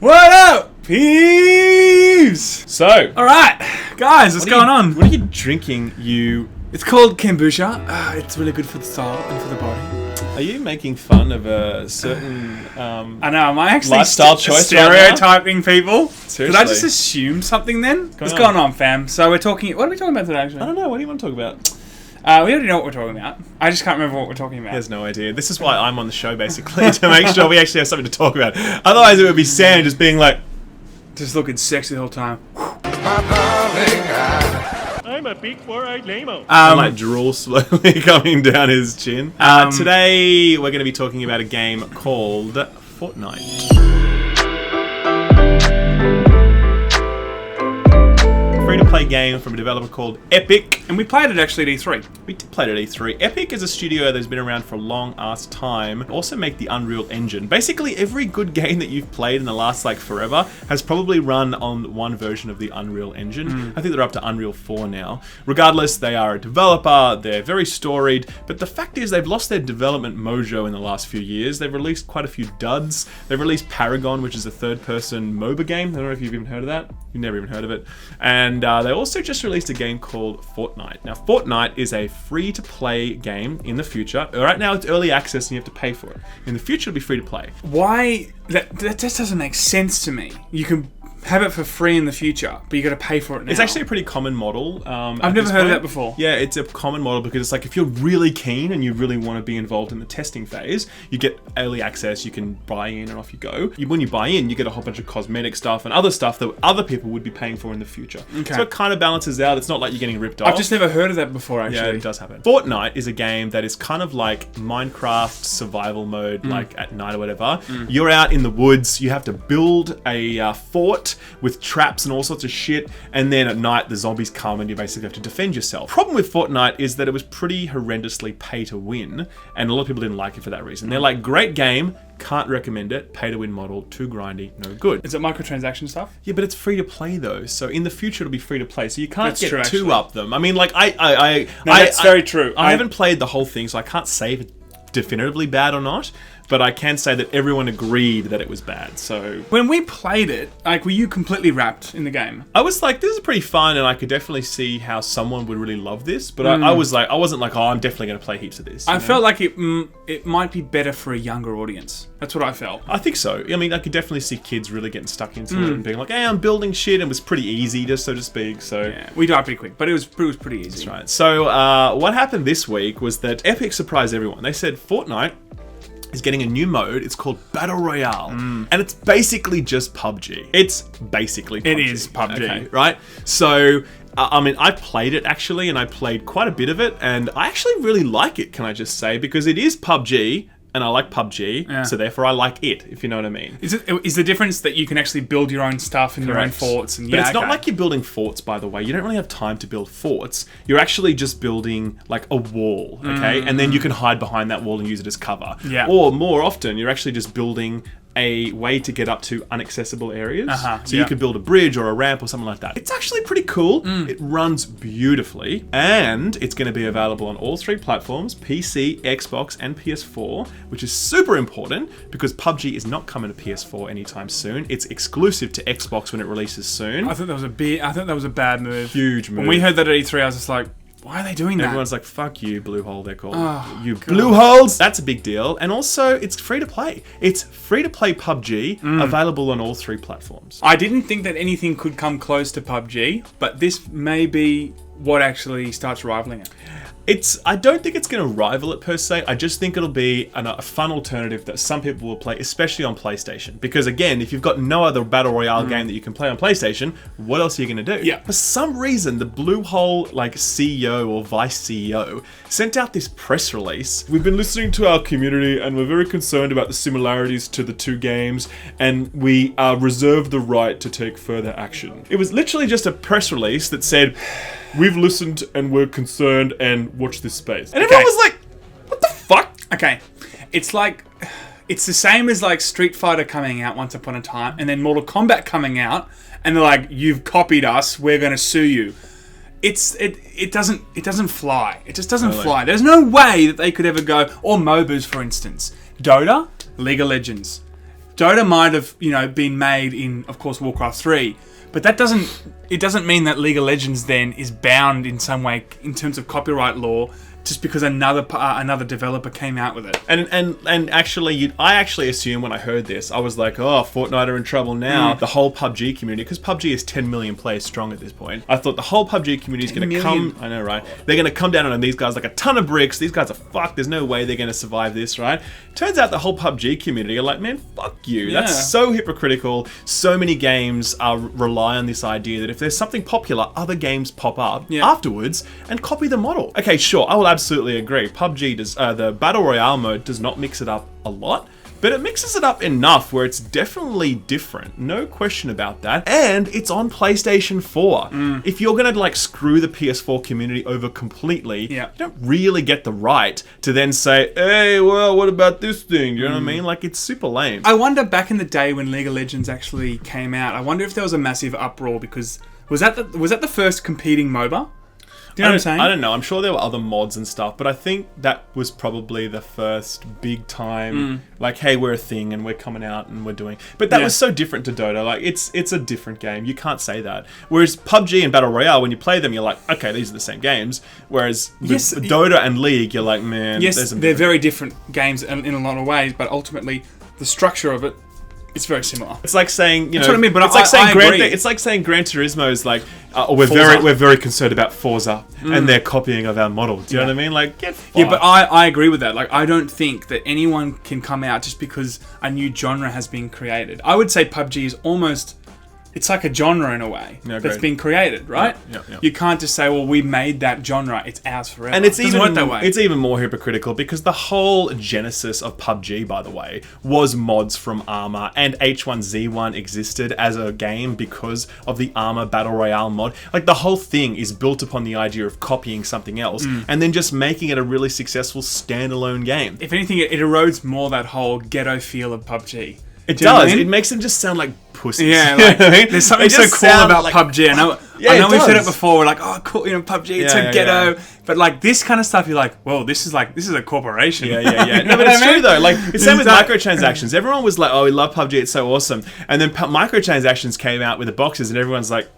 What up, peeves? So, alright, guys, what's going on? What are you drinking, It's called kombucha. It's really good for the soul and for the body. Are you making fun of a certain I know, am I actually lifestyle choice stereotyping people? Seriously. Did I just assume something then? What's going on, fam? So we're talking... What are we talking about today, actually? I don't know, what do you want to talk about? We already know what we're talking about. I just can't remember what we're talking about. He has no idea. This is why I'm on the show, basically, to make sure we actually have something to talk about. Otherwise, it would be Sam just being like... Just looking sexy the whole time. I'm a big four-eyed lame-o. And like drool slowly coming down his chin. Today, we're going to be talking about a game called Fortnite. Free-to-play game from a developer called Epic. And we played it actually at E3. We played it at E3. Epic is a studio that's been around for a long-ass time. Also make the Unreal Engine. Basically, every good game that you've played in the last, forever has probably run on one version of the Unreal Engine. I think they're up to Unreal 4 now. Regardless, they are a developer, they're very storied, but the fact is they've lost their development mojo in the last few years. They've released quite a few duds. They've released Paragon, which is a third-person MOBA game. I don't know if you've even heard of that. You've never even heard of it. And they also just released a game called Fortnite. Now, Fortnite is a free-to-play game in the future. Right now, it's early access and you have to pay for it. In the future, it'll be free-to-play. Why? That just doesn't make sense to me. You can have it for free in the future, but you got to pay for it now. It's actually a pretty common model. I've never heard of that before. Yeah, it's a common model because it's like if you're really keen and you really want to be involved in the testing phase, you get early access, you can buy in and off you go. When you buy in, you get a whole bunch of cosmetic stuff and other stuff that other people would be paying for in the future. Okay. So it kind of balances out. It's not like you're getting ripped off. I've just never heard of that before, actually. Yeah, it does happen. Fortnite is a game that is kind of like Minecraft survival mode, like at night or whatever. You're out in the woods, you have to build a fort with traps and all sorts of shit, and then at night the zombies come and you basically have to defend yourself. Problem with Fortnite is that it was pretty horrendously pay to win, and a lot of people didn't like it for that reason. They're like, great game, can't recommend it, pay to win model, too grindy, no good. Is it microtransaction stuff? Yeah, but it's free to play though, so in the future it'll be free to play, so you can't get true, too up them. I mean, like, that's very true. I haven't played the whole thing, so I can't say if it's definitively bad or not, but I can say that everyone agreed that it was bad, so... When we played it, were you completely wrapped in the game? I was like, this is pretty fun, and I could definitely see how someone would really love this, but I wasn't like, oh, I'm definitely going to play heaps of this. I felt like it might be better for a younger audience. That's what I felt. I think so. I mean, I could definitely see kids really getting stuck into it and being like, hey, I'm building shit, and it was pretty easy, just so to speak, so... Yeah, we died pretty quick, but it was pretty easy. That's right. So, what happened this week was that Epic surprised everyone. They said Fortnite is getting a new mode. It's called Battle Royale. And it's basically just PUBG. It's basically PUBG. It is PUBG. Okay, right? So, I mean, I played it actually, and I played quite a bit of it, and I actually really like it, can I just say, because it is PUBG, and I like PUBG, so therefore I like it, if you know what I mean. Is the difference that you can actually build your own stuff and your own forts? And but it's not like you're building forts, by the way. You don't really have time to build forts. You're actually just building like a wall, okay? And then you can hide behind that wall and use it as cover. Yeah. Or more often, you're actually just building a way to get up to inaccessible areas. So you could build a bridge or a ramp or something like that. It's actually pretty cool. It runs beautifully, and it's going to be available on all three platforms, PC, Xbox, and PS4, which is super important because PUBG is not coming to PS4 anytime soon. It's exclusive to Xbox when it releases soon. I think that was a bad move. Huge move. When we heard that at E3, I was just like, why are they doing that? Everyone's like, fuck you, blue hole, they're called. You blue holes! That's a big deal. And also, it's free to play. It's free to play PUBG, available on all three platforms. I didn't think that anything could come close to PUBG, but this may be what actually starts rivaling it. I don't think it's going to rival it per se. I just think it'll be a fun alternative that some people will play, especially on PlayStation. Because again, if you've got no other Battle Royale game that you can play on PlayStation, what else are you going to do? Yeah. For some reason, the Bluehole CEO or Vice CEO sent out this press release. We've been listening to our community and we're very concerned about the similarities to the two games, and we reserve the right to take further action. It was literally just a press release that said, we've listened and we're concerned and watch this space. And everyone was like, what the fuck? Okay. It's the same as like Street Fighter coming out once upon a time and then Mortal Kombat coming out and they're like, you've copied us, we're going to sue you. It doesn't fly. It just doesn't fly. There's no way that they could ever go, or MOBAs for instance. Dota, League of Legends. Dota might have, been made in, of course, Warcraft 3, but that doesn't mean that League of Legends then is bound in some way in terms of copyright law just because another developer came out with it. And actually, I actually assumed when I heard this, I was like, oh, Fortnite are in trouble now. The whole PUBG community, because PUBG is 10 million players strong at this point. I thought the whole PUBG community is going to come. I know, right? They're going to come down on these guys like a ton of bricks. These guys are fucked. There's no way they're going to survive this, right? Turns out the whole PUBG community are like, man, fuck you. Yeah. That's so hypocritical. So many games rely on this idea that if there's something popular, other games pop up afterwards and copy the model. Okay, sure, I will absolutely agree. PUBG does the Battle Royale mode does not mix it up a lot, but it mixes it up enough where it's definitely different. No question about that. And it's on PlayStation 4. If you're going to like screw the PS4 community over completely, you don't really get the right to then say, hey, well, what about this thing? You know what I mean? Like, it's super lame. I wonder back in the day when League of Legends actually came out, I wonder if there was a massive uproar because was that the first competing MOBA? Do you know what I'm saying? I don't know. I'm sure there were other mods and stuff, but I think that was probably the first big time, like, hey, we're a thing and we're coming out and we're doing... But that was so different to Dota. Like, it's a different game. You can't say that. Whereas PUBG and Battle Royale, when you play them, you're like, okay, these are the same games. Whereas with Dota and League, you're like, man... Yes, they're very different games in a lot of ways, but ultimately, the structure of it, it's very similar. It's like saying, That's what I mean, but it's like saying it's like saying Gran Turismo is like, we're very concerned about Forza and their copying of our model. Do you know what I mean? Like, get fucked. Yeah, but I agree with that. Like, I don't think that anyone can come out just because a new genre has been created. I would say PUBG is almost... It's like a genre in a way that's been created, right? Yeah. You can't just say, well, we made that genre, it's ours forever. And it's doesn't work that way. It's even more hypocritical because the whole genesis of PUBG, by the way, was mods from Arma, and H1Z1 existed as a game because of the Arma Battle Royale mod. Like, the whole thing is built upon the idea of copying something else and then just making it a really successful standalone game. If anything, it erodes more that whole ghetto feel of PUBG. It does. It makes them just sound like pussies. Yeah, like, there's something so cool about PUBG. I know we've said it before. We're like, oh, cool, PUBG, it's so ghetto. But like this kind of stuff, you're like, whoa, this is a corporation. Yeah. No, but it's true though. Like, it's same with microtransactions. Everyone was like, oh, we love PUBG, it's so awesome. And then microtransactions came out with the boxes, and everyone's like,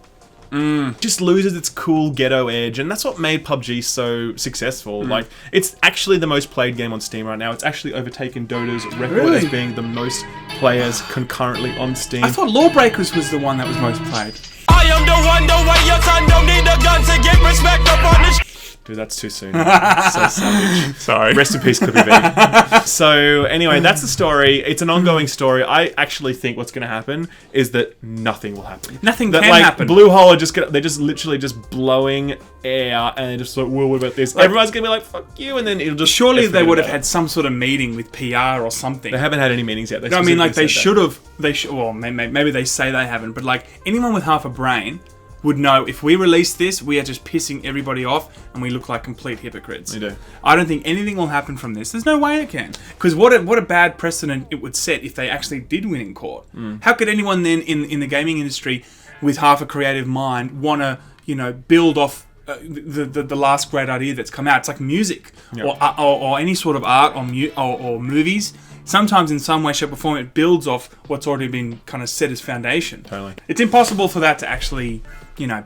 just loses its cool ghetto edge, and that's what made PUBG so successful. Like, it's actually the most played game on Steam right now. It's actually overtaken Dota's record as being the most players concurrently on Steam. I thought Lawbreakers was the one that was most played. I am the one, the way your son don't need a gun to get respect up on this. Dude, that's too soon. So savage. Sorry. Rest in peace, Clippy V. So, anyway, that's the story. It's an ongoing story. I actually think what's going to happen is that nothing will happen. Nothing can happen. Blue Hole are they're just literally just blowing air, and they're just like, well, what about this? Everyone's going to be like, fuck you, and then it'll just... Surely they would have had some sort of meeting with PR or something. They haven't had any meetings yet. I mean, like, they should have... Well, maybe they say they haven't, but like, anyone with half a brain would know if we release this, we are just pissing everybody off and we look like complete hypocrites. We do. I don't think anything will happen from this. There's no way it can. Because what a bad precedent it would set if they actually did win in court. How could anyone then in the gaming industry with half a creative mind want to, build off the last great idea that's come out? It's like music or any sort of art or movies. Sometimes in some way, shape or form, it builds off what's already been kind of set as foundation. Totally. It's impossible for that to actually,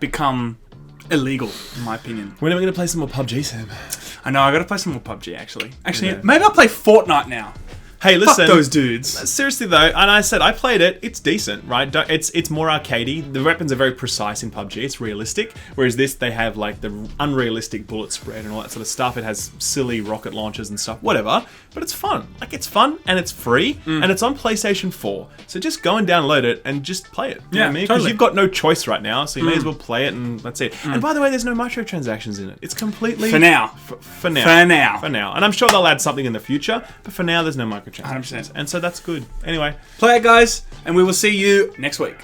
become illegal, in my opinion. When are we going to play some more PUBG, Sam? I know, I got to play some more PUBG, actually. Maybe I'll play Fortnite now. Hey, listen. Fuck those dudes. Seriously though, and I said I played it. It's decent, right? It's more arcadey. The weapons are very precise in PUBG. It's realistic. Whereas this, they have like the unrealistic bullet spread and all that sort of stuff. It has silly rocket launchers and stuff. Whatever. But it's fun. Like, it's fun and it's free and it's on PlayStation 4. So just go and download it and just play it. You know what I mean? Because you've got no choice right now, so you may as well play it and that's it. And by the way, there's no microtransactions in it. It's completely for now. For now. And I'm sure they'll add something in the future, but for now, there's no microtransactions. 100%. And so that's good. Anyway. Play it, guys, and we will see you next week.